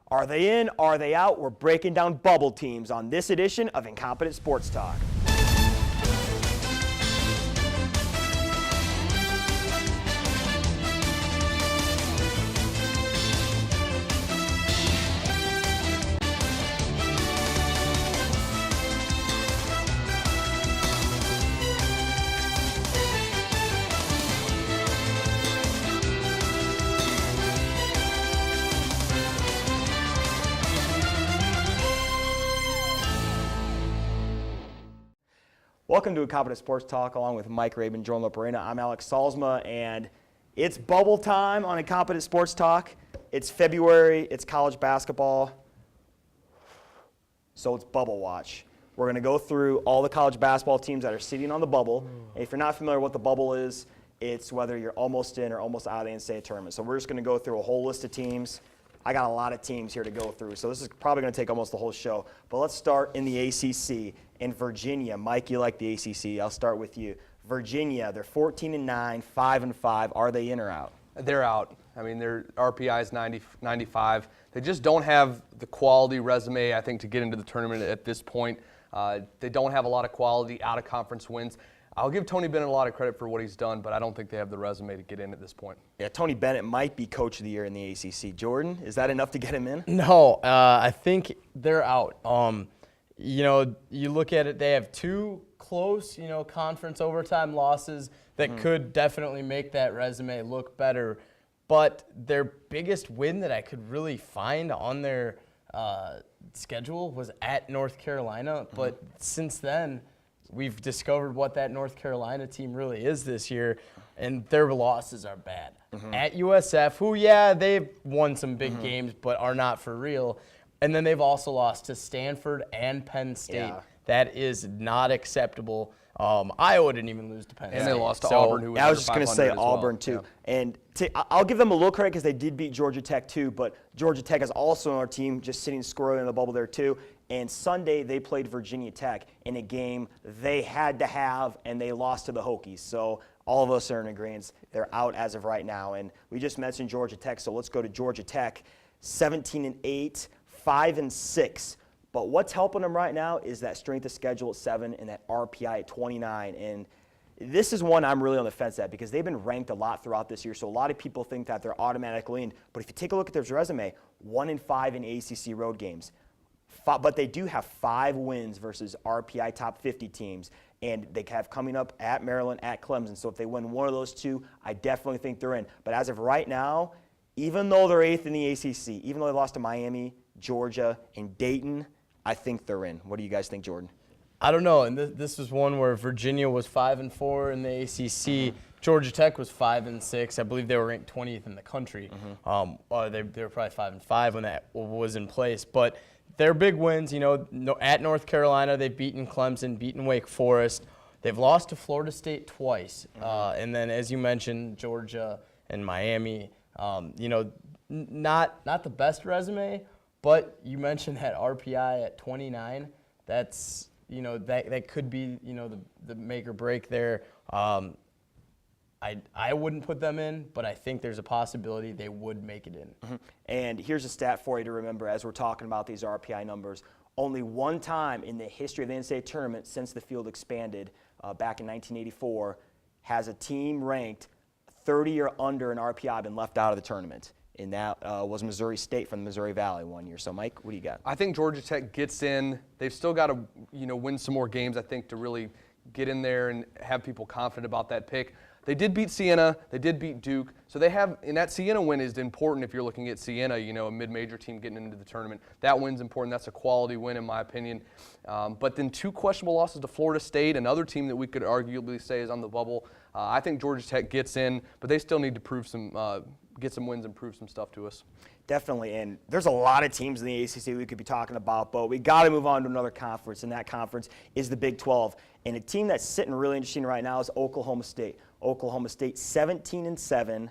Are they in? Are they out? We're breaking down bubble teams on this edition of Incompetent Sports Talk. Welcome to Incompetent Sports Talk along with Mike Rabin, Jordan Loperena. I'm Alex Salzma, and it's bubble time on Incompetent Sports Talk. It's February, it's college basketball, so it's bubble watch. We're going to go through all the college basketball teams that are sitting on the bubble. And if you're not familiar with what the bubble is, it's whether you're almost in or almost out of the NCAA tournament. So we're just going to go through a whole list of teams. I got a lot of teams here to go through, so this is probably going to take almost the whole show. But let's start in the ACC. In Virginia, Mike, you like the ACC. I'll start with you. Virginia, they're 14-9, 5-5. Are they in or out? They're out. I mean, their RPI is 95. They just don't have the quality resume, I think, to get into the tournament at this point. They don't have a lot of quality out-of-conference wins. I'll give Tony Bennett a lot of credit for what he's done, but I don't think they have the resume to get in at this point. Yeah, Tony Bennett might be Coach of the Year in the ACC. Jordan, is that enough to get him in? No, I think they're out. You look at it, they have two close, conference overtime losses that could definitely make that resume look better. But their biggest win that I could really find on their schedule was at North Carolina. But since then, we've discovered what that North Carolina team really is this year, and their losses are bad. At USF, who, they've won some big games but are not for real. And then they've also lost to Stanford and Penn State. Yeah. That is not acceptable. Iowa didn't even lose to Penn State. And they lost to Auburn, who was I was just going to say Auburn, well. too. Yeah. And I'll give them a little credit because they did beat Georgia Tech, too. But Georgia Tech is also on our team, just sitting squarely in the bubble there, too. And Sunday, they played Virginia Tech in a game they had to have, and they lost to the Hokies. So all of us are in agreement. They're out as of right now. And we just mentioned Georgia Tech, so let's go to Georgia Tech. 17-8, 5-6. But what's helping them right now is that strength of schedule at 7 and that RPI at 29. And this is one I'm really on the fence at because they've been ranked a lot throughout this year. So a lot of people think that they're automatically in. But if you take a look at their resume, 1-5 in ACC road games. But they do have 5 wins versus RPI top 50 teams. And they have coming up at Maryland, at Clemson. So if they win one of those two, I definitely think they're in. But as of right now, even though they're 8th in the ACC, even though they lost to Miami, Georgia, and Dayton, I think they're in. What do you guys think, Jordan? I don't know. And this was one where Virginia was 5-4 in the ACC. Georgia Tech was 5-6. I believe they were ranked 20th in the country. They were probably 5-5 when that was in place. But their big wins, at North Carolina, they've beaten Clemson, beaten Wake Forest. They've lost to Florida State twice. And then, as you mentioned, Georgia and Miami. Not the best resume, but you mentioned that RPI at 29. That's that could be the make or break there. I wouldn't put them in, but I think there's a possibility they would make it in. And here's a stat for you to remember as we're talking about these RPI numbers. Only one time in the history of the NCAA tournament since the field expanded back in 1984 has a team ranked 30 or under in RPI been left out of the tournament. And that was Missouri State from the Missouri Valley one year. So, Mike, what do you got? I think Georgia Tech gets in. They've still got to, win some more games, I think, to really get in there and have people confident about that pick. They did beat Siena. They did beat Duke. So they have, and that Siena win is important if you're looking at Siena, a mid-major team getting into the tournament. That win's important. That's a quality win, in my opinion. But then 2 questionable losses to Florida State, another team that we could arguably say is on the bubble. I think Georgia Tech gets in, but they still need to prove get some wins and prove some stuff to us. Definitely, and there's a lot of teams in the ACC we could be talking about, but we got to move on to another conference, and that conference is the Big 12. And a team that's sitting really interesting right now is Oklahoma State. Oklahoma State 17-7,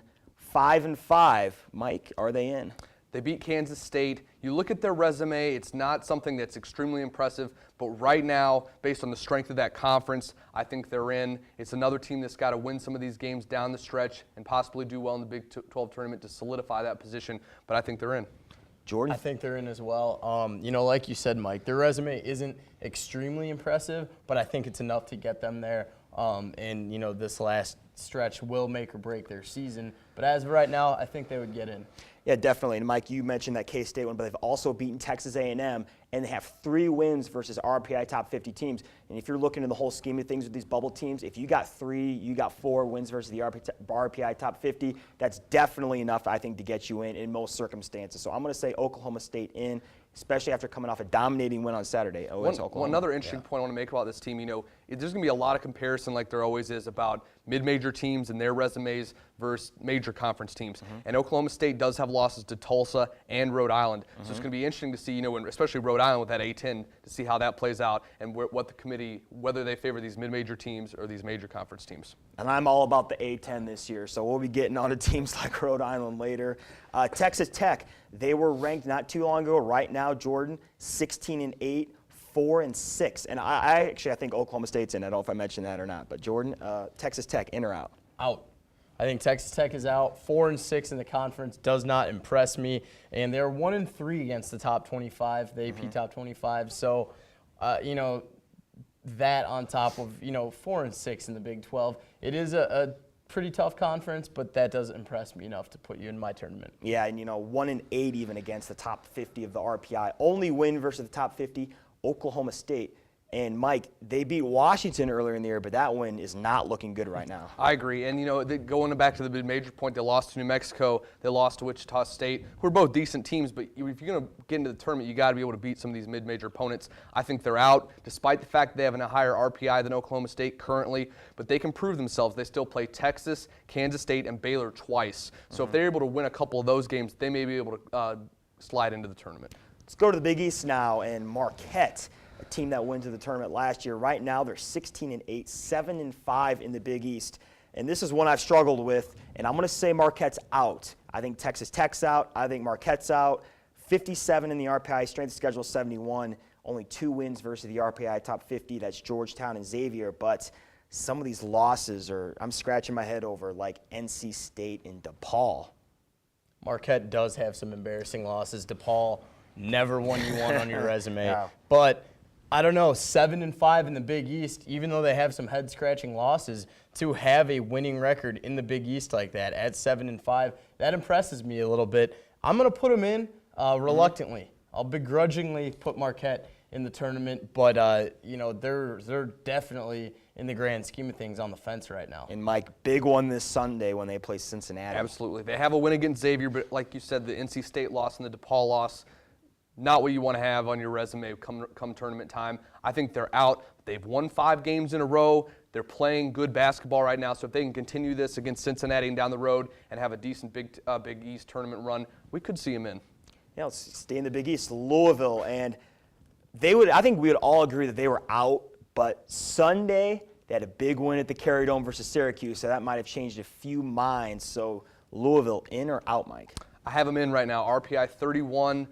5-5. Mike, are they in? They beat Kansas State. You look at their resume, it's not something that's extremely impressive, but right now, based on the strength of that conference, I think they're in. It's another team that's got to win some of these games down the stretch and possibly do well in the Big 12 tournament to solidify that position, but I think they're in. Jordan? I think they're in as well. Like you said, Mike, their resume isn't extremely impressive, but I think it's enough to get them there. This last stretch will make or break their season. But as of right now, I think they would get in. Yeah, definitely. And Mike, you mentioned that K-State one, but they've also beaten Texas A&M, and they have 3 wins versus RPI top 50 teams. And if you're looking in the whole scheme of things with these bubble teams, if you got 3, you got 4 wins versus the RPI top 50, that's definitely enough, I think, to get you in most circumstances. So I'm going to say Oklahoma State in, especially after coming off a dominating win on Saturday. Another interesting point I want to make about this team, there's going to be a lot of comparison, like there always is, about mid-major teams and their resumes versus major conference teams. And Oklahoma State does have losses to Tulsa and Rhode Island. So it's going to be interesting to see, especially Rhode Island with that A-10, to see how that plays out and what the committee, whether they favor these mid-major teams or these major conference teams. And I'm all about the A-10 this year, so we'll be getting on to teams like Rhode Island later. Texas Tech, they were ranked not too long ago. Right now, Jordan, 16-8. 4-6, and I think Oklahoma State's in. I don't know if I mentioned that or not, but Jordan, Texas Tech, in or out? Out. I think Texas Tech is out. 4-6 in the conference does not impress me, and they're 1-3 against the top 25, the AP top 25. So, that on top of 4-6 in the Big 12, it is a pretty tough conference, but that doesn't impress me enough to put you in my tournament. Yeah, and 1-8 even against the top 50 of the RPI. Only win versus the top 50. Oklahoma State. And Mike, they beat Washington earlier in the year, but that win is not looking good right now. I agree. And, going back to the mid-major point, they lost to New Mexico. They lost to Wichita State, who are both decent teams. But if you're going to get into the tournament, you got to be able to beat some of these mid-major opponents. I think they're out, despite the fact that they have a higher RPI than Oklahoma State currently. But they can prove themselves. They still play Texas, Kansas State, and Baylor twice. So if they're able to win a couple of those games, they may be able to slide into the tournament. Let's go to the Big East now, and Marquette, a team that went to the tournament last year. Right now, they're 16-8, 7-5 in the Big East. And this is one I've struggled with, and I'm going to say Marquette's out. I think Texas Tech's out. I think Marquette's out. 57 in the RPI, strength of schedule 71. Only 2 wins versus the RPI top 50. That's Georgetown and Xavier. But some of these losses I'm scratching my head over, like NC State and DePaul. Marquette does have some embarrassing losses. DePaul never won you one on your resume. Yeah. But I don't know, 7-5 in the Big East, even though they have some head-scratching losses, to have a winning record in the Big East like that at 7-5, that impresses me a little bit. I'm going to put them in reluctantly. I'll begrudgingly put Marquette in the tournament, but they're definitely, in the grand scheme of things, on the fence right now. And Mike, big one this Sunday when they play Cincinnati. Absolutely. They have a win against Xavier, but like you said, the NC State loss and the DePaul loss, not what you want to have on your resume come tournament time. I think they're out. They've won 5 games in a row. They're playing good basketball right now, so if they can continue this against Cincinnati and down the road and have a decent Big East tournament run, we could see them in. Yeah, let's stay in the Big East. Louisville, and I think we would all agree that they were out, but Sunday they had a big win at the Carrier Dome versus Syracuse, so that might have changed a few minds. So Louisville, in or out, Mike? I have them in right now. RPI 31.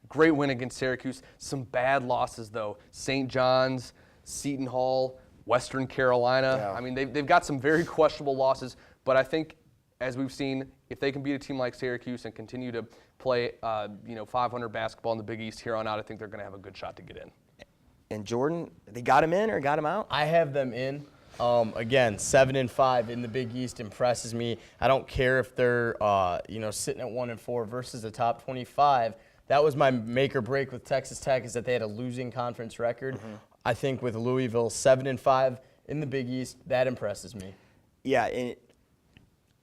Great win against Syracuse. Some bad losses, though. St. John's, Seton Hall, Western Carolina. Yeah. I mean, they've got some very questionable losses, but I think, as we've seen, if they can beat a team like Syracuse and continue to play 500 basketball in the Big East here on out, I think they're going to have a good shot to get in. And Jordan, they got him in or got him out? I have them in. Again, 7-5 in the Big East impresses me. I don't care if they're sitting at 1-4 versus the top 25. That was my make or break with Texas Tech, is that they had a losing conference record. I think with Louisville 7-5 in the Big East, that impresses me. Yeah, and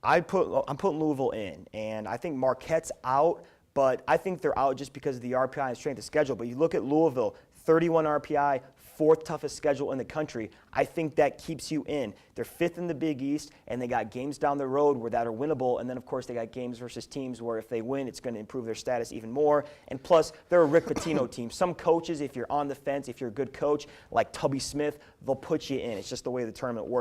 I'm putting Louisville in, and I think Marquette's out, but I think they're out just because of the RPI and strength of schedule. But you look at Louisville, 31 RPI, 4th toughest schedule in the country. I think that keeps you in. They're 5th in the Big East, and they got games down the road where that are winnable. And then, of course, they got games versus teams where if they win, it's going to improve their status even more. And plus, they're a Rick Pitino team. Some coaches, if you're on the fence, if you're a good coach, like Tubby Smith, they'll put you in. It's just the way the tournament works.